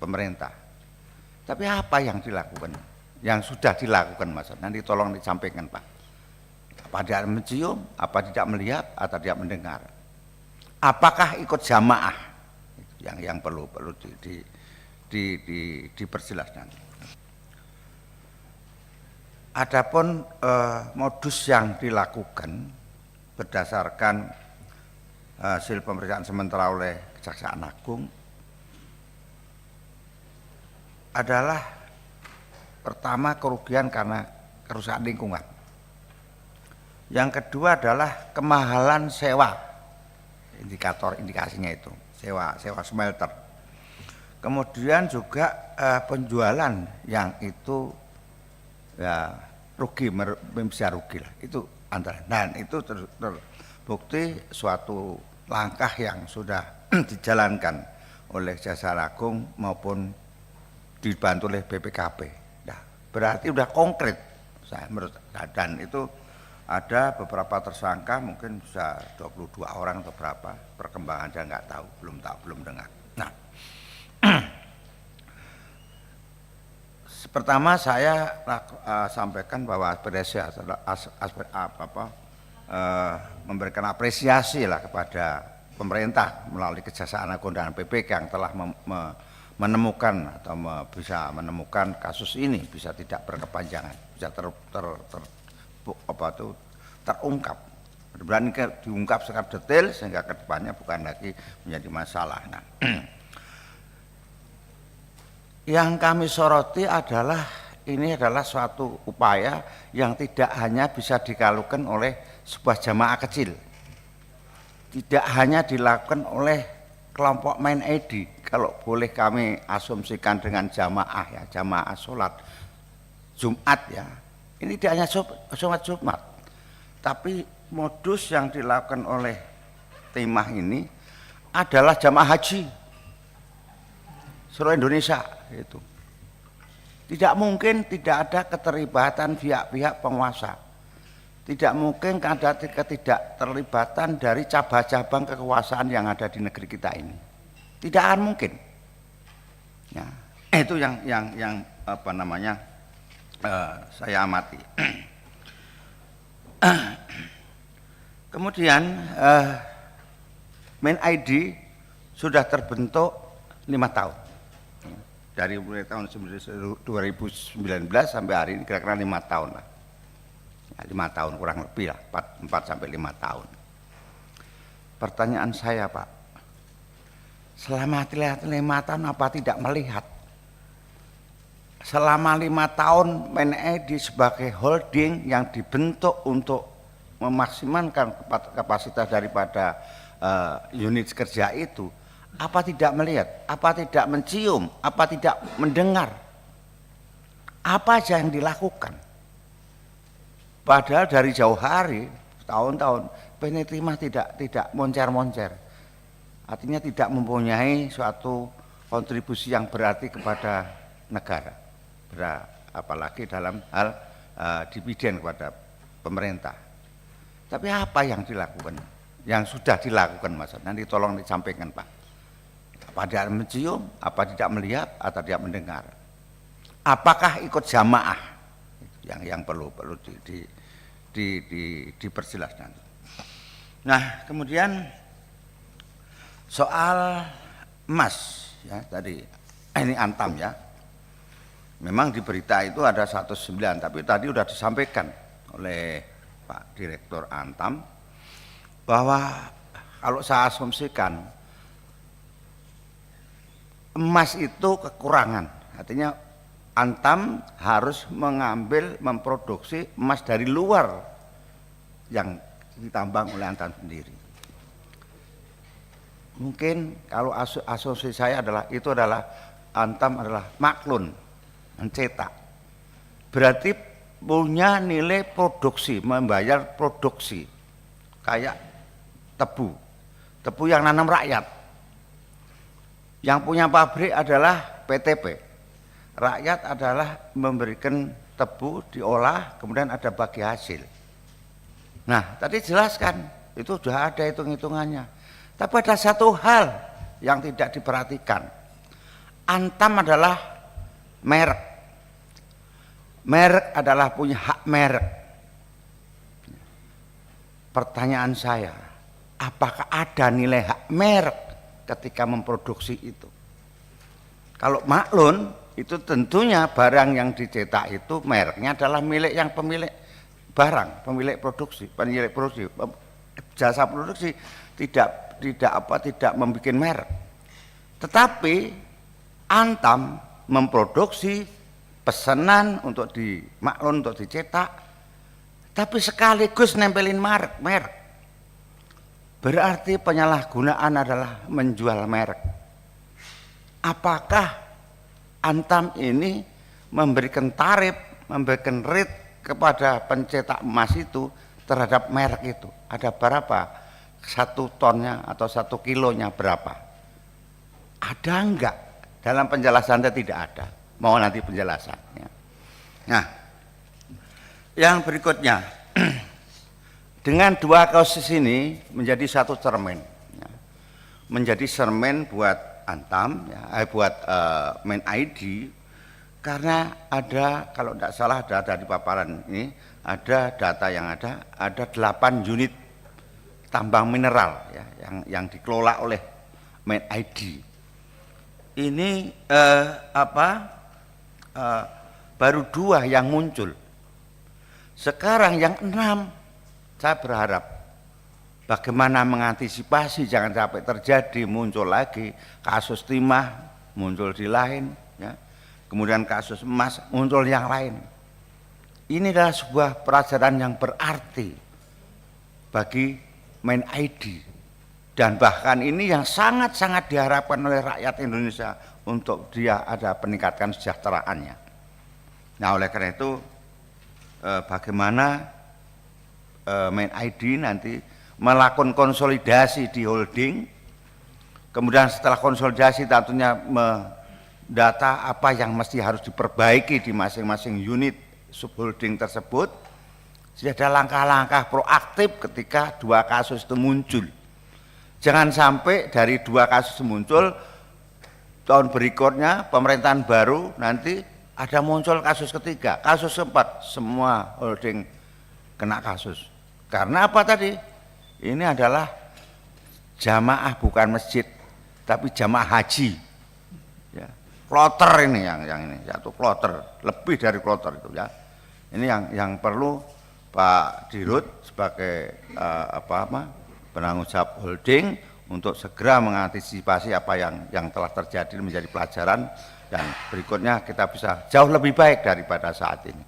pemerintah. Tapi apa yang dilakukan? Yang sudah dilakukan, Mas? Nanti tolong disampaikan, Pak. Apa tidak mencium, apa tidak melihat, atau tidak mendengar? Apakah ikut jamaah? Yang perlu diperjelas nanti. Adapun modus yang dilakukan berdasarkan hasil pemeriksaan sementara oleh Kejaksaan Agung adalah pertama kerugian karena kerusakan lingkungan. Yang kedua adalah kemahalan sewa, indikasinya itu sewa smelter. Kemudian juga penjualan yang itu ya rugi, bisa rugi lah, itu antara. Dan itu terbukti suatu langkah yang sudah dijalankan oleh Kejaksaan Agung maupun dibantu oleh BPKP. Nah, berarti sudah konkret saya menurut, dan itu ada beberapa tersangka, mungkin bisa 22 orang atau berapa, perkembangan saya nggak tahu, belum dengar. Nah, pertama saya sampaikan bahwa memberikan apresiasi lah kepada pemerintah melalui Kejaksaan Agung dan BPK yang telah menemukan atau bisa menemukan kasus ini, bisa tidak berkepanjangan, bisa terungkap, berani diungkap secara detail sehingga kedepannya bukan lagi menjadi masalah. Nah, yang kami soroti adalah ini adalah suatu upaya yang tidak hanya bisa dilakukan oleh sebuah jamaah kecil, tidak hanya dilakukan oleh kelompok main ID, kalau boleh kami asumsikan dengan jamaah ya, jamaah sholat Jumat ya, ini tidak hanya sholat Jumat, tapi modus yang dilakukan oleh timah ini adalah jamaah haji seluruh Indonesia. Itu tidak mungkin tidak ada keterlibatan pihak-pihak penguasa, tidak mungkin ada ketidakterlibatan dari cabang-cabang kekuasaan yang ada di negeri kita ini, tidak akan mungkin ya. Itu yang apa namanya saya amati. Kemudian main ID sudah terbentuk 5 tahun. Dari mulai tahun 2019 sampai hari ini kira-kira 5 tahun lah. Ya, 5 tahun kurang lebih lah, 4 sampai 5 tahun. Pertanyaan saya, Pak, selama 5 tahun apa tidak melihat? Selama 5 tahun MNI sebagai holding yang dibentuk untuk memaksimalkan kapasitas daripada unit kerja itu, apa tidak melihat, apa tidak mencium, apa tidak mendengar, apa aja yang dilakukan? Padahal dari jauh hari, tahun-tahun, PNI tidak moncer-moncer, artinya tidak mempunyai suatu kontribusi yang berarti kepada negara, apalagi dalam hal dividen kepada pemerintah. Tapi apa yang dilakukan, yang sudah dilakukan, Mas? Nanti tolong disampaikan, Pak. Apa tidak mencium, apa tidak melihat, atau tidak mendengar? Apakah ikut jamaah? Yang perlu diperjelas nanti. Nah, kemudian soal emas ya, tadi ini Antam ya. Memang di berita itu ada 109, tapi tadi sudah disampaikan oleh Pak Direktur Antam bahwa kalau saya asumsikan emas itu kekurangan, artinya Antam harus memproduksi emas dari luar yang ditambang oleh Antam sendiri. Mungkin kalau asumsi saya adalah itu adalah Antam adalah maklun, mencetak, berarti punya nilai produksi, membayar produksi kayak tebu yang nanam rakyat. Yang punya pabrik adalah PTP. Rakyat adalah memberikan tebu diolah, kemudian ada bagi hasil. Nah, tadi jelaskan, itu sudah ada hitung-hitungannya. Tapi ada satu hal yang tidak diperhatikan. Antam adalah merek. Merek adalah punya hak merek. Pertanyaan saya, apakah ada nilai hak merek ketika memproduksi itu? Kalau maklun, itu tentunya barang yang dicetak itu mereknya adalah milik yang pemilik barang, pemilik produksi, jasa produksi tidak membuat merek. Tetapi Antam memproduksi pesanan untuk dimaklun, untuk dicetak, tapi sekaligus nempelin merek. Berarti penyalahgunaan adalah menjual merek. Apakah Antam ini memberikan tarif, memberikan rate kepada pencetak emas itu terhadap merek itu? Ada berapa? 1 tonnya atau 1 kilonya berapa? Ada enggak? Dalam penjelasannya tidak ada. Mau nanti penjelasannya. Nah, yang berikutnya, dengan 2 kasus ini menjadi 1 cermin, menjadi cermin buat Antam, buat Main ID, karena ada, kalau tidak salah data di paparan ini, ada data yang ada 8 unit tambang mineral ya, yang dikelola oleh Main ID. Ini baru 2 yang muncul. Sekarang yang 6, saya berharap bagaimana mengantisipasi jangan sampai terjadi muncul lagi kasus timah muncul di lain, ya. Kemudian kasus emas muncul yang lain. Ini adalah sebuah pelajaran yang berarti bagi Main ID. Dan bahkan ini yang sangat-sangat diharapkan oleh rakyat Indonesia untuk dia ada peningkatan sejahteraannya. Nah, oleh karena itu bagaimana Main ID nanti melakukan konsolidasi di holding, kemudian setelah konsolidasi tentunya mendata apa yang mesti harus diperbaiki di masing-masing unit subholding tersebut. Jadi ada langkah-langkah proaktif ketika 2 kasus itu muncul. Jangan sampai dari 2 kasus muncul, tahun berikutnya pemerintahan baru nanti ada muncul kasus ketiga, kasus keempat, semua holding kena kasus. Karena apa tadi? Ini adalah jamaah bukan masjid, tapi jamaah haji. Ya, kloter ini yang ini, satu kloter, lebih dari kloter itu ya. Ini yang perlu Pak Dirut sebagai penanggung jawab holding untuk segera mengantisipasi apa yang telah terjadi menjadi pelajaran dan berikutnya kita bisa jauh lebih baik daripada saat ini.